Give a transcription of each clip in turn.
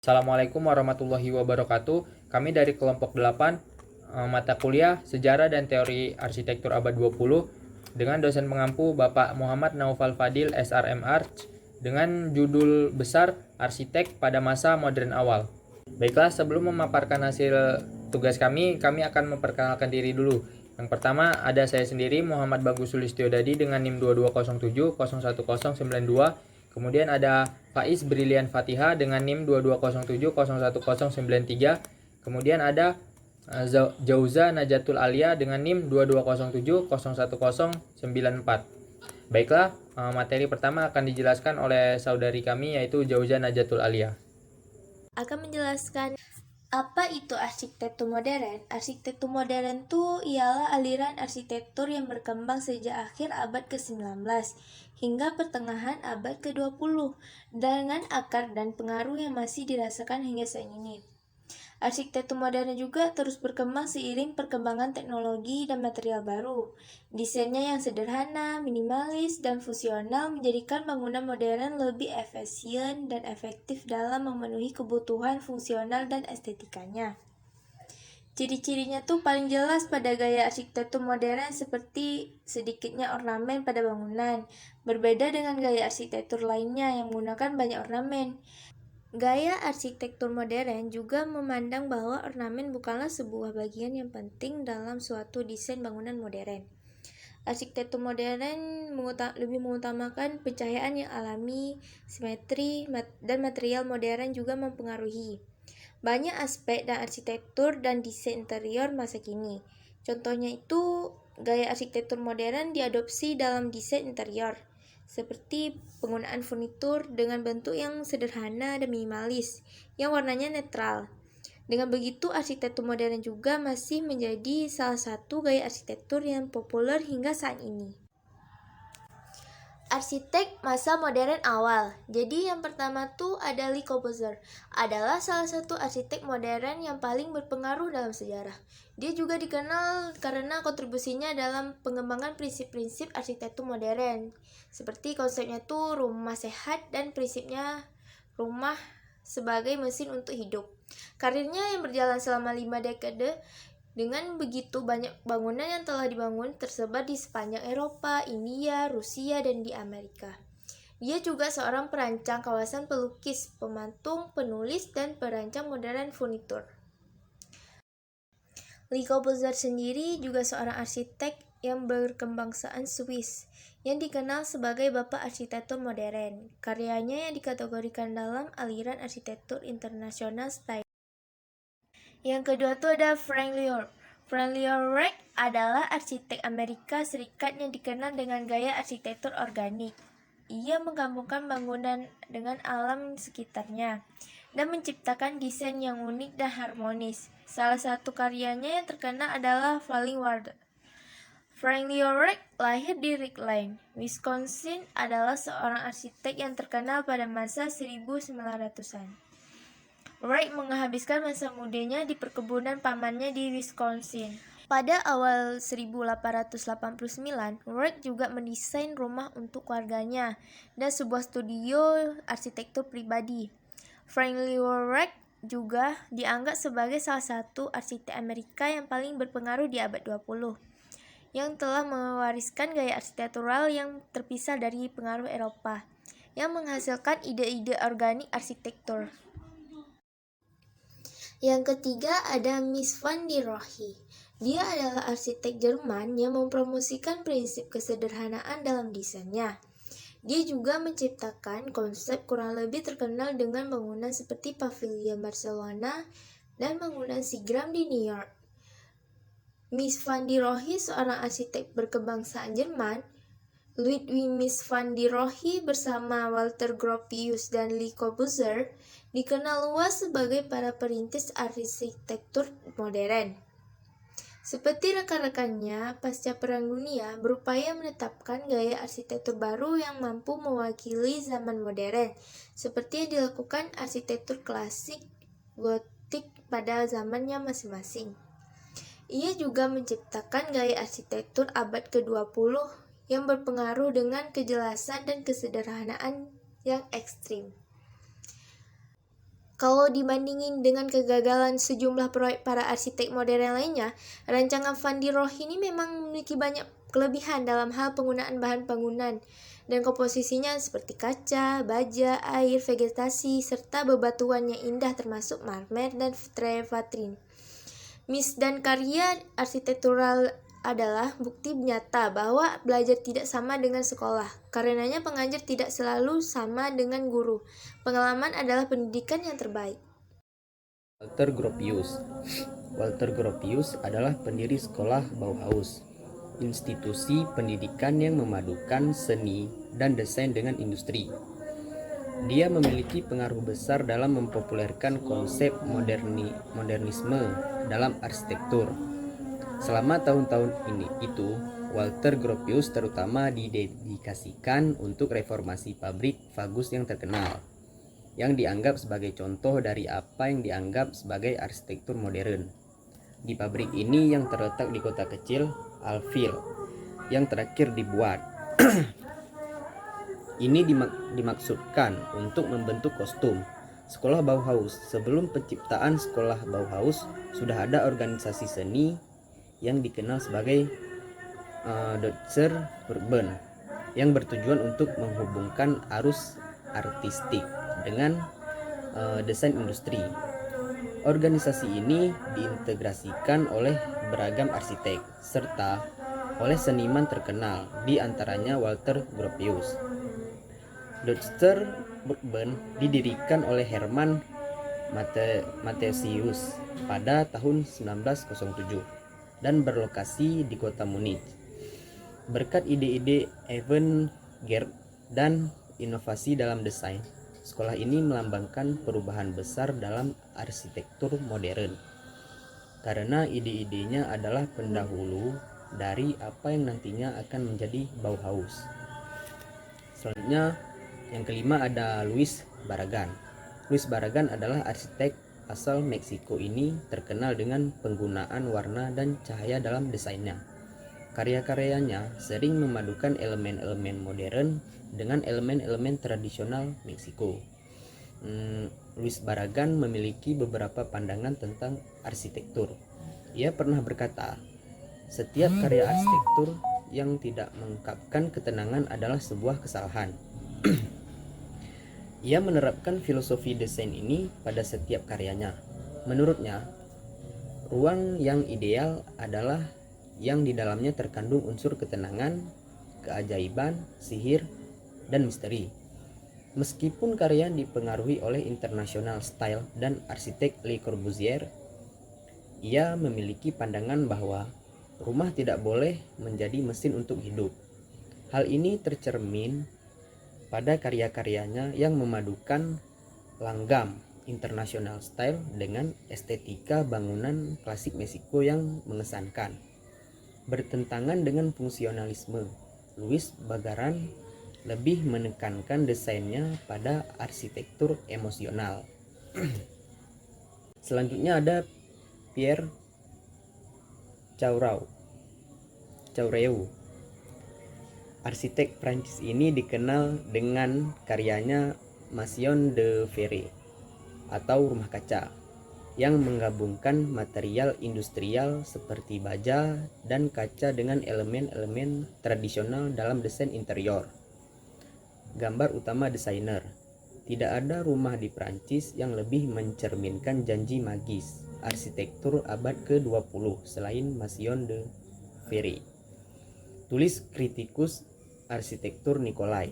Assalamualaikum warahmatullahi wabarakatuh. Kami dari kelompok 8 mata kuliah Sejarah dan Teori Arsitektur Abad 20 dengan dosen pengampu Bapak Muhammad Naufal Fadil SRMR dengan judul besar Arsitek pada Masa Modern Awal. Baiklah, sebelum memaparkan hasil tugas kami akan memperkenalkan diri dulu. Yang pertama ada saya sendiri Muhammad Bagus Sulistiodadi dengan NIM 2207 01092. Kemudian ada Faiz Brilian Fatiha dengan NIM 2207 01093. Kemudian ada Jauza Najatul Alia dengan NIM 2207 01094. Baiklah, materi pertama akan dijelaskan oleh saudari kami yaitu Jauza Najatul Alia. Akan menjelaskan apa itu arsitektur modern. Arsitektur modern itu ialah aliran arsitektur yang berkembang sejak akhir abad ke-19 hingga pertengahan abad ke-20 dengan akar dan pengaruh yang masih dirasakan hingga saat ini. Arsitektur modern juga terus berkembang seiring perkembangan teknologi dan material baru. Desainnya yang sederhana, minimalis, dan fungsional menjadikan bangunan modern lebih efisien dan efektif dalam memenuhi kebutuhan fungsional dan estetikanya. Ciri-cirinya tuh paling jelas pada gaya arsitektur modern seperti sedikitnya ornamen pada bangunan, berbeda dengan gaya arsitektur lainnya yang menggunakan banyak ornamen. Gaya arsitektur modern juga memandang bahwa ornamen bukanlah sebuah bagian yang penting dalam suatu desain bangunan modern. Arsitektur modern lebih mengutamakan pencahayaan yang alami, simetri, dan material modern juga mempengaruhi banyak aspek dan arsitektur dan desain interior masa kini. Contohnya itu, gaya arsitektur modern diadopsi dalam desain interior, seperti penggunaan furnitur dengan bentuk yang sederhana dan minimalis, yang warnanya netral. Dengan begitu, arsitektur modern juga masih menjadi salah satu gaya arsitektur yang populer hingga saat ini. Arsitek masa modern awal. Jadi yang pertama tuh ada Le Corbusier. Adalah salah satu arsitek modern yang paling berpengaruh dalam sejarah. Dia juga dikenal karena kontribusinya dalam pengembangan prinsip-prinsip arsitektur modern. Seperti konsepnya tuh rumah sehat dan prinsipnya rumah sebagai mesin untuk hidup. Karirnya yang berjalan selama 5 dekade. Dengan begitu banyak bangunan yang telah dibangun tersebar di sepanjang Eropa, India, Rusia, dan di Amerika. Dia juga seorang perancang kawasan, pelukis, pemantung, penulis, dan perancang modern furnitur. Le Corbusier sendiri juga seorang arsitek yang berkebangsaan Swiss, yang dikenal sebagai Bapak Arsitektur Modern. Karyanya yang dikategorikan dalam aliran arsitektur internasional style. Yang kedua tuh ada Frank Lloyd. Frank Lloyd Wright adalah arsitek Amerika Serikat yang dikenal dengan gaya arsitektur organik. Ia menggabungkan bangunan dengan alam sekitarnya dan menciptakan desain yang unik dan harmonis. Salah satu karyanya yang terkenal adalah Falling Water. Frank Lloyd Wright lahir di Ridgeline, Wisconsin, adalah seorang arsitek yang terkenal pada masa 1900-an. Wright menghabiskan masa mudanya di perkebunan pamannya di Wisconsin. Pada awal 1889, Wright juga mendesain rumah untuk keluarganya dan sebuah studio arsitektur pribadi. Frank Lloyd Wright juga dianggap sebagai salah satu arsitek Amerika yang paling berpengaruh di abad 20, yang telah mewariskan gaya arsitektural yang terpisah dari pengaruh Eropa, yang menghasilkan ide-ide organik arsitektur. Yang ketiga ada Mies van der Rohe. Dia adalah arsitek Jerman yang mempromosikan prinsip kesederhanaan dalam desainnya. Dia juga menciptakan konsep kurang lebih terkenal dengan bangunan seperti Pavilion Barcelona dan bangunan Seagram di New York. Mies van der Rohe seorang arsitek berkebangsaan Jerman. Ludwig Mies van der Rohe bersama Walter Gropius dan Le Corbusier dikenal luas sebagai para perintis arsitektur modern. Seperti rekan-rekannya, pasca Perang Dunia berupaya menetapkan gaya arsitektur baru yang mampu mewakili zaman modern, seperti yang dilakukan arsitektur klasik gotik pada zamannya masing-masing. Ia juga menciptakan gaya arsitektur abad ke-20 yang berpengaruh dengan kejelasan dan kesederhanaan yang ekstrim. Kalau dibandingin dengan kegagalan sejumlah proyek para arsitek modern lainnya, rancangan Van der Rohe ini memang memiliki banyak kelebihan dalam hal penggunaan bahan bangunan dan komposisinya seperti kaca, baja, air, vegetasi, serta bebatuan yang indah termasuk marmer dan travertin. Dan karya arsitektural adalah bukti nyata bahwa belajar tidak sama dengan sekolah. Karenanya pengajar tidak selalu sama dengan guru. Pengalaman adalah pendidikan yang terbaik. Walter Gropius. Walter Gropius adalah pendiri sekolah Bauhaus, institusi pendidikan yang memadukan seni dan desain dengan industri. Dia memiliki pengaruh besar dalam mempopulerkan konsep modernisme dalam arsitektur. Selama tahun-tahun itu, Walter Gropius terutama didedikasikan untuk reformasi pabrik Fagus yang terkenal, yang dianggap sebagai contoh dari apa yang dianggap sebagai arsitektur modern. Di pabrik ini yang terletak di kota kecil Alville yang terakhir dibuat. Ini dimaksudkan untuk membentuk kostum sekolah Bauhaus. Sebelum penciptaan sekolah Bauhaus, sudah ada organisasi seni yang dikenal sebagai Deutscher Urban yang bertujuan untuk menghubungkan arus artistik dengan desain industri. Organisasi ini diintegrasikan oleh beragam arsitek serta oleh seniman terkenal, di antaranya Walter Gropius. Deutscher Urban didirikan oleh Hermann Matthäus pada tahun 1907 dan berlokasi di kota Munich. Berkat ide-ide avant-garde dan inovasi dalam desain, sekolah ini melambangkan perubahan besar dalam arsitektur modern. Karena ide-idenya adalah pendahulu dari apa yang nantinya akan menjadi Bauhaus. Selanjutnya, yang kelima ada Louis Barragan. Louis Barragan adalah arsitek asal Meksiko. Ini terkenal dengan penggunaan warna dan cahaya dalam desainnya. Karya-karyanya sering memadukan elemen-elemen modern dengan elemen-elemen tradisional Meksiko. Louis Barragan memiliki beberapa pandangan tentang arsitektur. Ia pernah berkata, "Setiap karya arsitektur yang tidak mengungkapkan ketenangan adalah sebuah kesalahan." Ia menerapkan filosofi desain ini pada setiap karyanya. Menurutnya, ruang yang ideal adalah yang di dalamnya terkandung unsur ketenangan, keajaiban, sihir, dan misteri. Meskipun karya dipengaruhi oleh international style dan arsitek Le Corbusier, ia memiliki pandangan bahwa rumah tidak boleh menjadi mesin untuk hidup. Hal ini tercermin pada karya-karyanya yang memadukan langgam international style dengan estetika bangunan klasik Meksiko yang mengesankan. Bertentangan dengan fungsionalisme, Louis Barragan lebih menekankan desainnya pada arsitektur emosional. Selanjutnya ada Pierre Chaureu. Arsitek Prancis ini dikenal dengan karyanya Maison de Verre atau rumah kaca yang menggabungkan material industrial seperti baja dan kaca dengan elemen-elemen tradisional dalam desain interior. Gambar utama desainer. Tidak ada rumah di Prancis yang lebih mencerminkan janji magis arsitektur abad ke-20 selain Maison de Verre. Tulis kritikus arsitektur Nikolai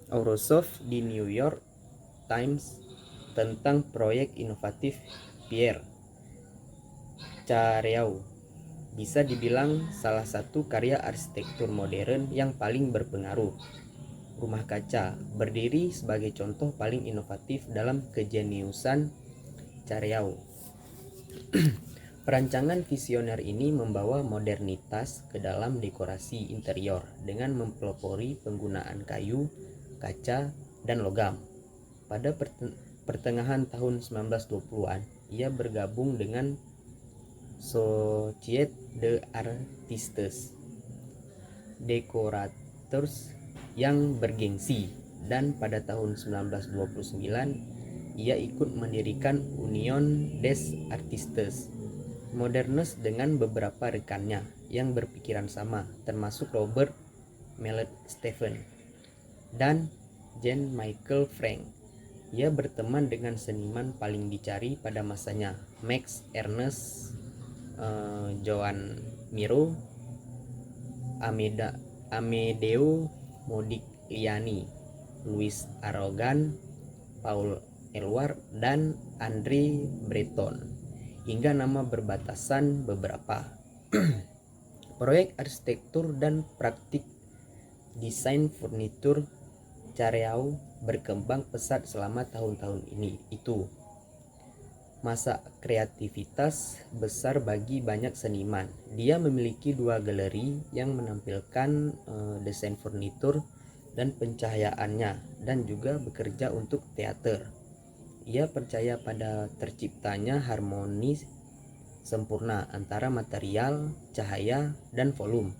Aurosov di New York Times tentang proyek inovatif Pierre Chareau. Bisa dibilang salah satu karya arsitektur modern yang paling berpengaruh. Rumah kaca berdiri sebagai contoh paling inovatif dalam kejeniusan Chareau. Perancangan visioner ini membawa modernitas ke dalam dekorasi interior dengan mempelopori penggunaan kayu, kaca, dan logam. Pada pertengahan tahun 1920-an, ia bergabung dengan Société d'Artistes Décorateurs yang bergengsi, dan pada tahun 1929 ia ikut mendirikan Union des Artistes Modernes dengan beberapa rekannya yang berpikiran sama, termasuk Robert Mallet Stephen dan Jean Michael Frank. Ia berteman dengan seniman paling dicari pada masanya, Max Ernst Joan Miro, Amedeo Modigliani, Louis Aragon, Paul Eluard, dan André Breton, hingga nama berbatasan beberapa. Proyek arsitektur dan praktik desain furnitur Careau berkembang pesat selama tahun-tahun itu. Masa kreativitas besar bagi banyak seniman. Dia memiliki 2 galeri yang menampilkan desain furnitur dan pencahayaannya, dan juga bekerja untuk teater. Ia percaya pada terciptanya harmoni sempurna antara material, cahaya, dan volume.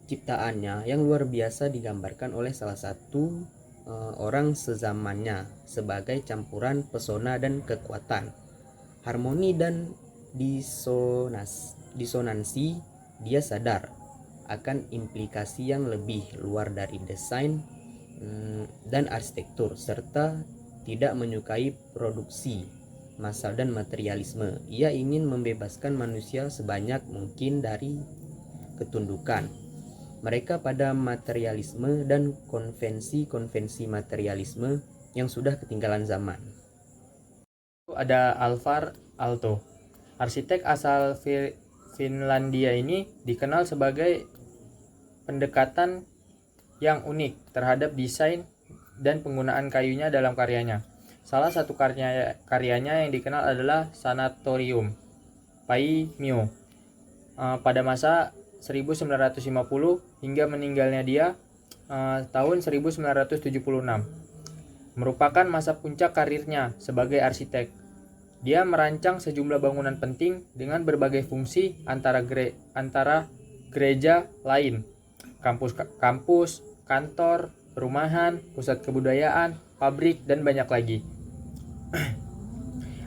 Ciptaannya yang luar biasa digambarkan oleh salah satu orang sezamannya sebagai campuran pesona dan kekuatan, harmoni dan disonansi. Dia sadar akan implikasi yang lebih luar dari desain dan arsitektur, serta tidak menyukai produksi massal dan materialisme. Ia ingin membebaskan manusia sebanyak mungkin dari ketundukan mereka pada materialisme dan konvensi-konvensi materialisme yang sudah ketinggalan zaman. Ada Alvar Aalto. Arsitek asal Finlandia ini dikenal sebagai pendekatan yang unik terhadap desain dan penggunaan kayunya dalam karyanya. Salah satu karyanya yang dikenal adalah Sanatorium Paimio. Pada masa 1950 hingga meninggalnya dia tahun 1976 merupakan masa puncak karirnya sebagai arsitek. Dia merancang sejumlah bangunan penting dengan berbagai fungsi antara gereja lain, kampus, kantor, perumahan, pusat kebudayaan, pabrik, dan banyak lagi.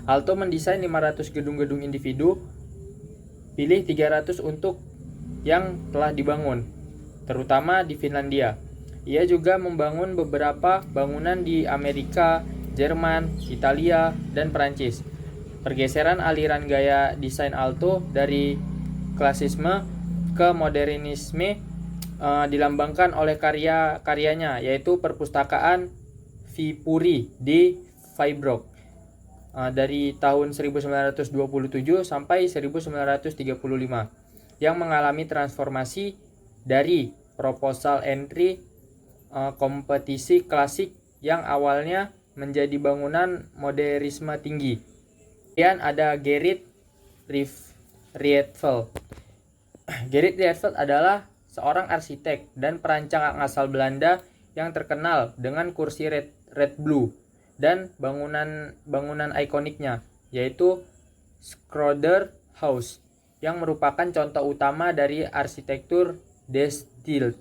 Aalto mendesain 500 gedung-gedung individu, pilih 300 untuk yang telah dibangun, terutama di Finlandia. Ia juga membangun beberapa bangunan di Amerika, Jerman, Italia, dan Perancis. Pergeseran aliran gaya desain Aalto dari klasisme ke modernisme dilambangkan oleh karya-karyanya, yaitu perpustakaan Viipuri di Vaabruk dari tahun 1927 sampai 1935. Yang mengalami transformasi dari proposal entry kompetisi klasik yang awalnya menjadi bangunan modernisme tinggi. Kemudian ada Gerrit Rietveld. Gerrit Rietveld adalah seorang arsitek dan perancang asal Belanda yang terkenal dengan kursi Red Blue dan bangunan ikoniknya, yaitu Schroeder House, yang merupakan contoh utama dari arsitektur Destylt.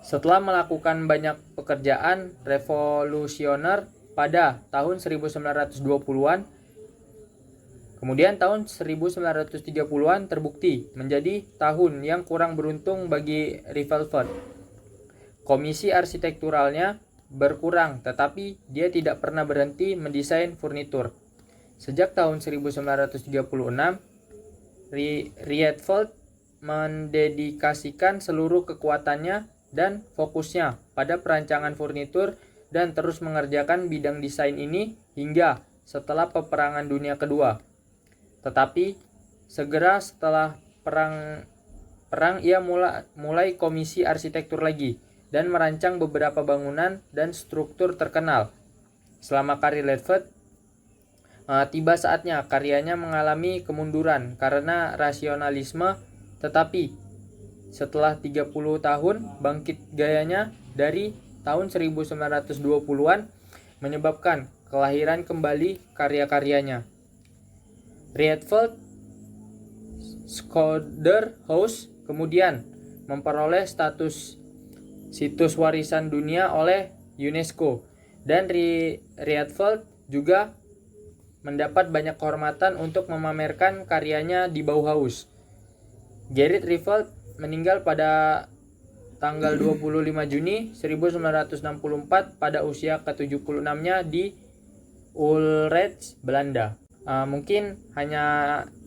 Setelah melakukan banyak pekerjaan revolusioner pada tahun 1920-an, kemudian tahun 1930-an terbukti menjadi tahun yang kurang beruntung bagi Rietveld. Komisi arsitekturalnya berkurang, tetapi dia tidak pernah berhenti mendesain furnitur. Sejak tahun 1936, Rietveld mendedikasikan seluruh kekuatannya dan fokusnya pada perancangan furnitur dan terus mengerjakan bidang desain ini hingga setelah Peperangan Dunia Kedua. Tetapi segera setelah perang ia mulai komisi arsitektur lagi dan merancang beberapa bangunan dan struktur terkenal. Selama karir Rietveld, tiba saatnya karyanya mengalami kemunduran karena rasionalisme, tetapi setelah 30 tahun bangkit gayanya dari tahun 1920-an menyebabkan kelahiran kembali karya-karyanya. Rietveld Schroeder House kemudian memperoleh status situs warisan dunia oleh UNESCO Dan Rietveld juga mendapat banyak kehormatan untuk memamerkan karyanya di Bauhaus. Gerrit Rietveld meninggal pada tanggal 25 Juni 1964 pada usia ke-76-nya di Utrecht, Belanda. Mungkin hanya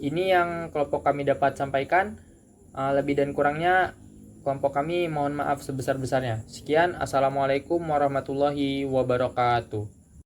ini yang kelompok kami dapat sampaikan. Lebih dan kurangnya kelompok kami mohon maaf sebesar-besarnya. Sekian, Assalamualaikum warahmatullahi wabarakatuh.